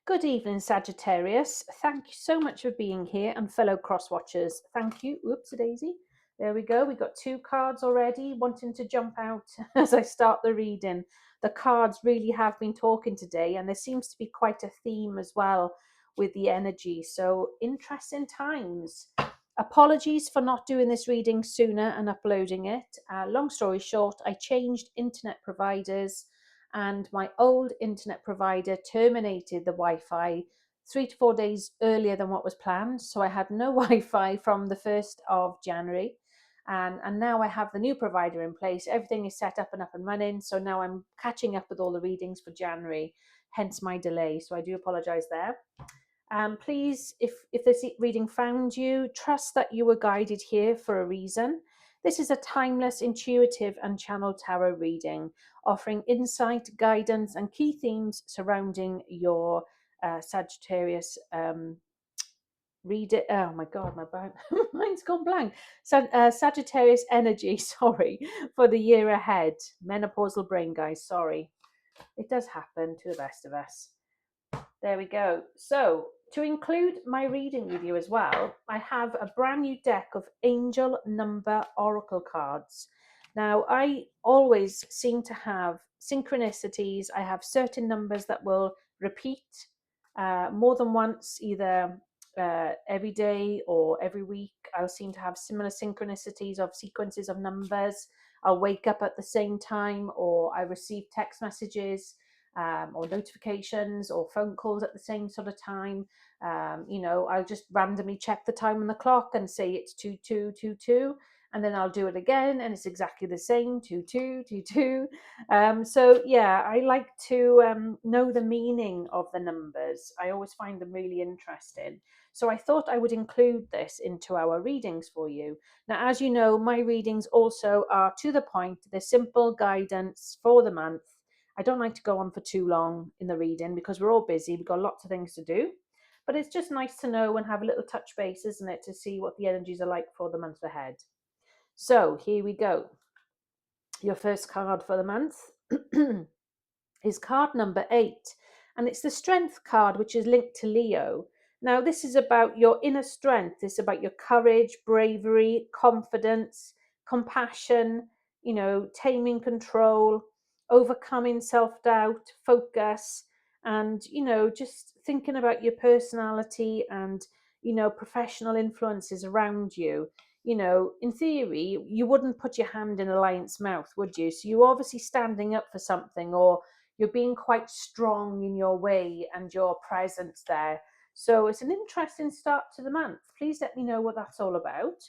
Good evening, Sagittarius. Thank you so much for being here, and fellow cross watchers. Thank you. Oops, a daisy. There we go. We got 2 cards already wanting to jump out as I start the reading. The cards really have been talking today, and there seems to be quite a theme as well with the energy. So, interesting times. Apologies for not doing this reading sooner and uploading it. Long story short, I changed internet providers and my old internet provider terminated the Wi-Fi 3 to 4 days earlier than what was planned. So I had no Wi-Fi from the 1st of January. And now I have the new provider in place. Everything is set up and running. So now I'm catching up with all the readings for January, hence my delay. So I do apologize there. Please, if this reading found you, trust that you were guided here for a reason. This is a timeless, intuitive, and channeled tarot reading, offering insight, guidance, and key themes surrounding your Sagittarius read it. Oh my God, mine's gone blank. Sagittarius energy, sorry, for the year ahead. Menopausal brain, guys, sorry. It does happen to the best of us. There we go. So, to include my reading with you as well, I have a brand new deck of angel number oracle cards. Now, I always seem to have synchronicities. I have certain numbers that will repeat more than once, either every day or every week. I'll seem to have similar synchronicities of sequences of numbers. I'll wake up at the same time, or I receive text messages or notifications or phone calls at the same sort of time. I'll just randomly check the time on the clock and say it's 2222, and then I'll do it again and it's exactly the same, 2222. So yeah, I like to know the meaning of the numbers. I always find them really interesting. So I thought I would include this into our readings for you. Now, as you know, my readings also are to the point. They're simple guidance for the month. I don't like to go on for too long in the reading because we're all busy. We've got lots of things to do. But it's just nice to know and have a little touch base, isn't it, to see what the energies are like for the month ahead. So here we go. Your first card for the month is card number 8. And it's the Strength card, which is linked to Leo. Now, this is about your inner strength. It's about your courage, bravery, confidence, compassion, taming control, overcoming self-doubt, focus, and, just thinking about your personality and, professional influences around you. In theory, you wouldn't put your hand in a lion's mouth, would you? So you're obviously standing up for something, or you're being quite strong in your way and your presence there. So it's an interesting start to the month. Please let me know what that's all about.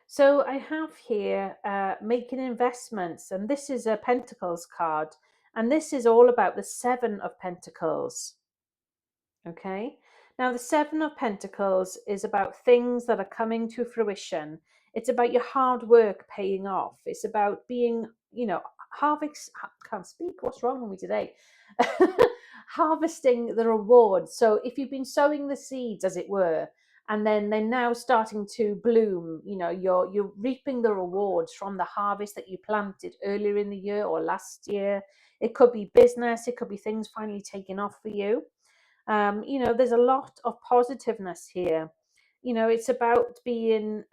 So I have here making investments, and this is a Pentacles card, and this is all about the 7 of Pentacles. Okay, now the 7 of Pentacles is about things that are coming to fruition. It's about your hard work paying off. It's about being, can't speak. What's wrong with me today? Harvesting the rewards. So if you've been sowing the seeds, as it were, and then they're now starting to bloom, you're reaping the rewards from the harvest that you planted earlier in the year or last year. It could be business. It could be things finally taking off for you. There's a lot of positiveness here. It's about being,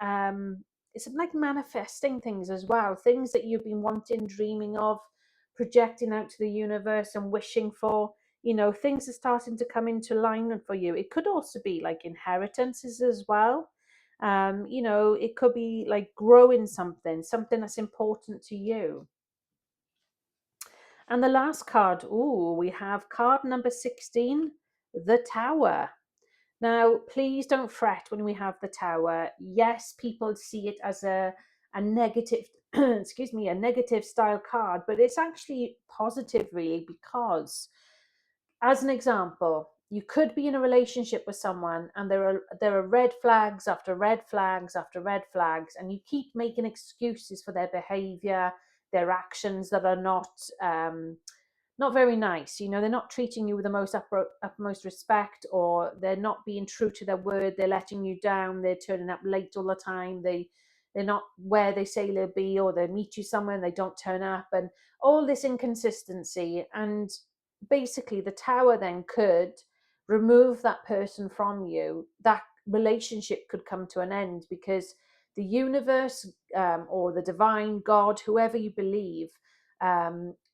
it's like manifesting things as well, things that you've been wanting, dreaming of, projecting out to the universe and wishing for. Things are starting to come into alignment for you. It could also be like inheritances as well. It could be like growing something that's important to you. And the last card, we have card number 16, the Tower. Now, please don't fret when we have the Tower. Yes, people see it as a negative, excuse me, a negative style card, but it's actually positive, really, because, as an example, you could be in a relationship with someone and there are red flags after red flags after red flags, and you keep making excuses for their behavior, their actions that are not very nice. They're not treating you with the most utmost respect, or they're not being true to their word. They're letting you down. They're turning up late all the time. They're not where they say they'll be, or they meet you somewhere and they don't turn up, and all this inconsistency. And basically the tower then could remove that person from you. That relationship could come to an end because the universe, or the divine God, whoever you believe,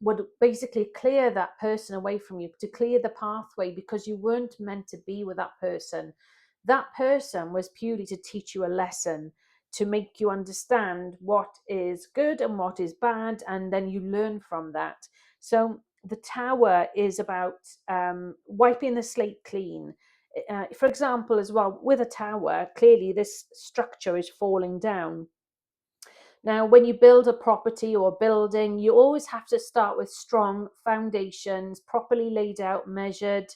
would basically clear that person away from you, to clear the pathway, because you weren't meant to be with that person. That person was purely to teach you a lesson, to make you understand what is good and what is bad, and then you learn from that. So the tower is about wiping the slate clean. For example, as well, with a tower, clearly this structure is falling down. Now, when you build a property or a building, you always have to start with strong foundations, properly laid out, measured,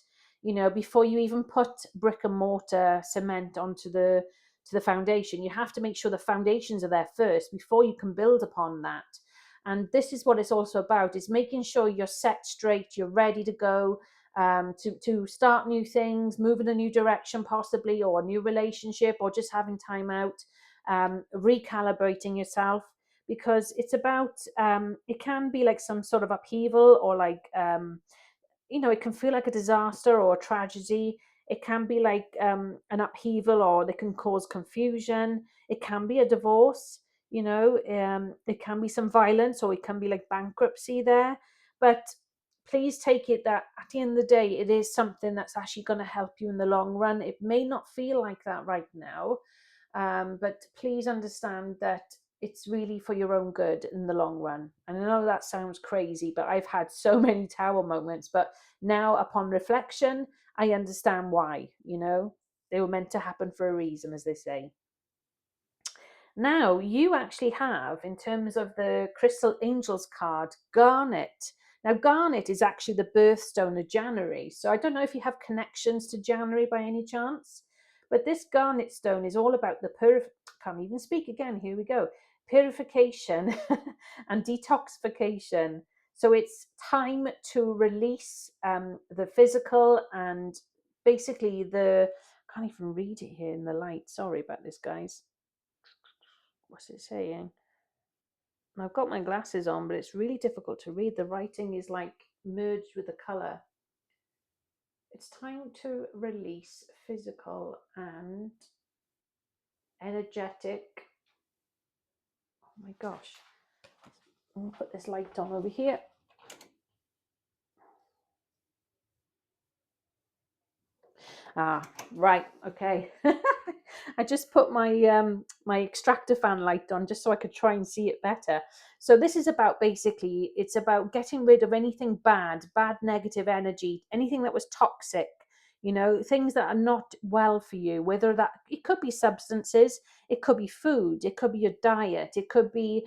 before you even put brick and mortar cement onto the foundation. You have to make sure the foundations are there first before you can build upon that. And this is what it's also about, is making sure you're set straight, you're ready to go, to start new things, move in a new direction possibly, or a new relationship, or just having time out, recalibrating yourself, because it's about, it can be like some sort of upheaval, or like, it can feel like a disaster or a tragedy. It can be like, an upheaval, or they can cause confusion. It can be a divorce, it can be some violence, or it can be like bankruptcy there. But please take it that at the end of the day, it is something that's actually going to help you in the long run. It may not feel like that right now, but please understand that it's really for your own good in the long run. And I know that sounds crazy, but I've had so many tower moments. But now, upon reflection, I understand why. They were meant to happen for a reason, as they say. Now, you actually have, in terms of the Crystal Angels card, Garnet. Now, Garnet is actually the birthstone of January. So I don't know if you have connections to January by any chance, but this Garnet stone is all about the can't even speak again. Here we go. Purification and detoxification. So it's time to release, the physical, and basically I can't even read it here in the light. Sorry about this, guys. What's it saying? I've got my glasses on, but it's really difficult to read. The writing is like merged with the color. It's time to release physical and energetic. Oh my gosh. I'm going to put this light on over here. Right, okay. I just put my extractor fan light on just so I could try and see it better. So this is about, basically, it's about getting rid of anything bad negative energy, anything that was toxic, things that are not well for you, whether that, it could be substances, it could be food, it could be your diet, it could be,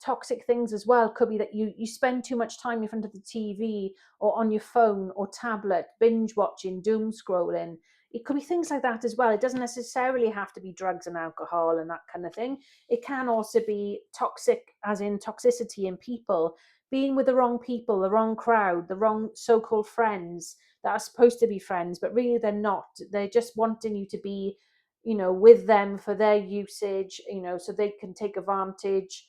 toxic things as well. It could be that you spend too much time in front of the TV or on your phone or tablet, binge watching, doom scrolling. It could be things like that as well. It doesn't necessarily have to be drugs and alcohol and that kind of thing. It can also be toxic, as in toxicity in people, being with the wrong people, the wrong crowd, the wrong so-called friends that are supposed to be friends, but really they're not. They're just wanting you to be, with them for their usage, so they can take advantage.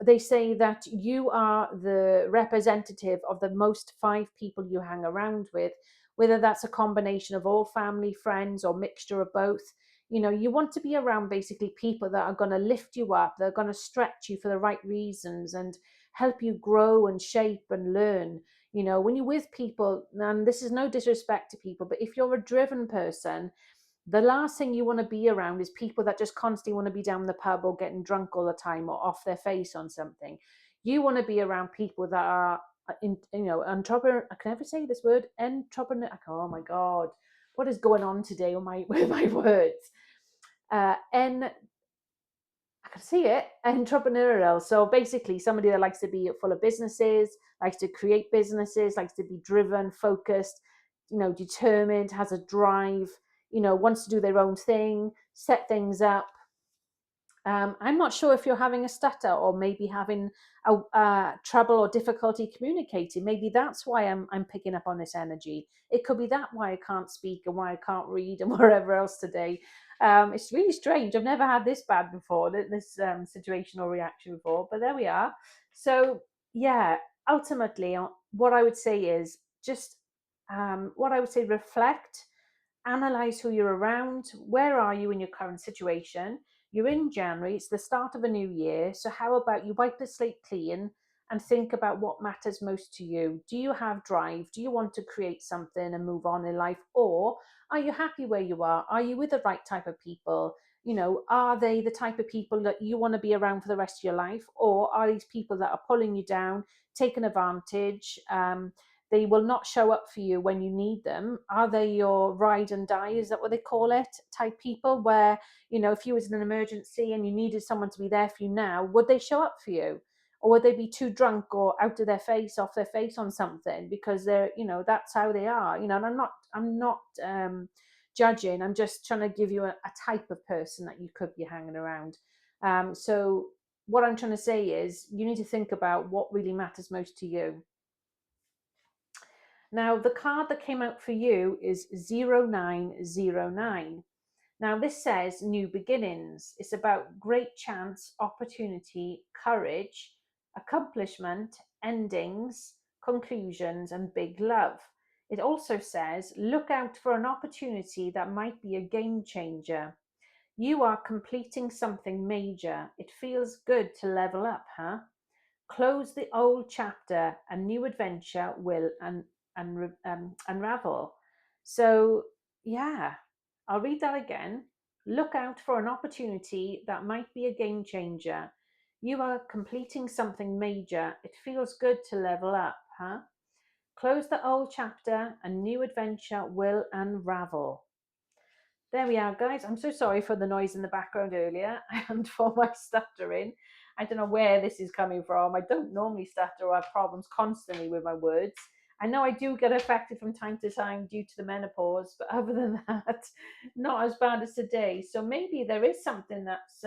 They say that you are the representative of the most 5 people you hang around with, whether that's a combination of all family, friends, or mixture of both. You want to be around basically people that are going to lift you up, that are going to stretch you for the right reasons and help you grow and shape and learn. When you're with people, and this is no disrespect to people, but if you're a driven person, the last thing you want to be around is people that just constantly want to be down the pub or getting drunk all the time or off their face on something. You want to be around people that are, entrepreneur. I can never say this word, entrepreneur. Oh my god, what is going on today with my words? I can see it, entrepreneurial. So basically, somebody that likes to be full of businesses, likes to create businesses, likes to be driven, focused, determined, has a drive, wants to do their own thing, set things up. I'm not sure if you're having a stutter or maybe having a trouble or difficulty communicating. Maybe that's why I'm picking up on this energy. It could be that why I can't speak and why I can't read and wherever else today. It's really strange. I've never had this bad before, this situation or reaction before, but there we are. So yeah, ultimately, what I would say is just what I would say, reflect, analyze who you're around. Where are you in your current situation? You're in January, it's the start of a new year. So, how about you wipe the slate clean and think about what matters most to you? Do you have drive? Do you want to create something and move on in life? Or are you happy where you are? Are you with the right type of people? You know, are they the type of people that you want to be around for the rest of your life? Or are these people that are pulling you down, taking advantage? They will not show up for you when you need them. Are they your ride and die? Is that what they call it? Type people where, you know, if you was in an emergency and you needed someone to be there for you now, would they show up for you? Or would they be too drunk or out of their face, off their face on something because they're, you know, that's how they are, you know, and I'm not judging. I'm just trying to give you a type of person that you could be hanging around. So what I'm trying to say is you need to think about what really matters most to you. Now, the card that came out for you is 0909. Now, this says new beginnings. It's about great chance, opportunity, courage, accomplishment, endings, conclusions, and big love. It also says look out for an opportunity that might be a game changer. You are completing something major. It feels good to level up, huh? Close the old chapter, a new adventure will unravel. So, yeah, I'll read that again. Look out for an opportunity that might be a game changer. You are completing something major. It feels good to level up, huh? Close the old chapter, a new adventure will unravel. There we are, guys. I'm so sorry for the noise in the background earlier and for my stuttering. I don't know where this is coming from. I don't normally stutter or have problems constantly with my words. I know I do get affected from time to time due to the menopause, but other than that, not as bad as today. So maybe there is something that's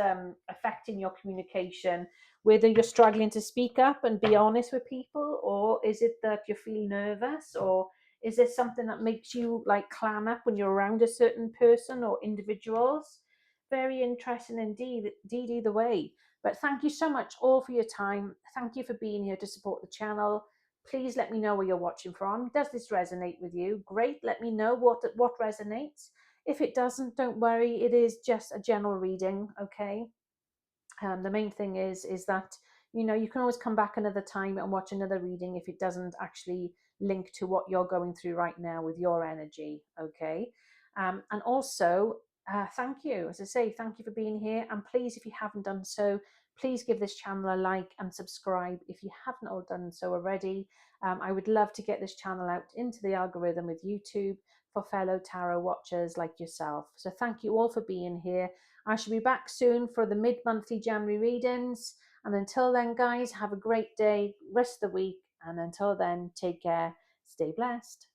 affecting your communication, whether you're struggling to speak up and be honest with people, or is it that you feel nervous, or is there something that makes you like clam up when you're around a certain person or individuals? Very interesting indeed, either way. But thank you so much all for your time. Thank you for being here to support the channel. Please let me know where you're watching from. Does this resonate with you? Great. Let me know what resonates. If it doesn't, don't worry. It is just a general reading, okay? The main thing is that, you know, you can always come back another time and watch another reading if it doesn't actually link to what you're going through right now with your energy, okay? And also, thank you, as I say, thank you for being here. And please, if you haven't done so, please give this channel a like and subscribe if you haven't all done so already. I would love to get this channel out into the algorithm with YouTube for fellow tarot watchers like yourself. So thank you all for being here. I shall be back soon for the mid-monthly January readings. And until then, guys, have a great day, rest of the week. And until then, take care. Stay blessed.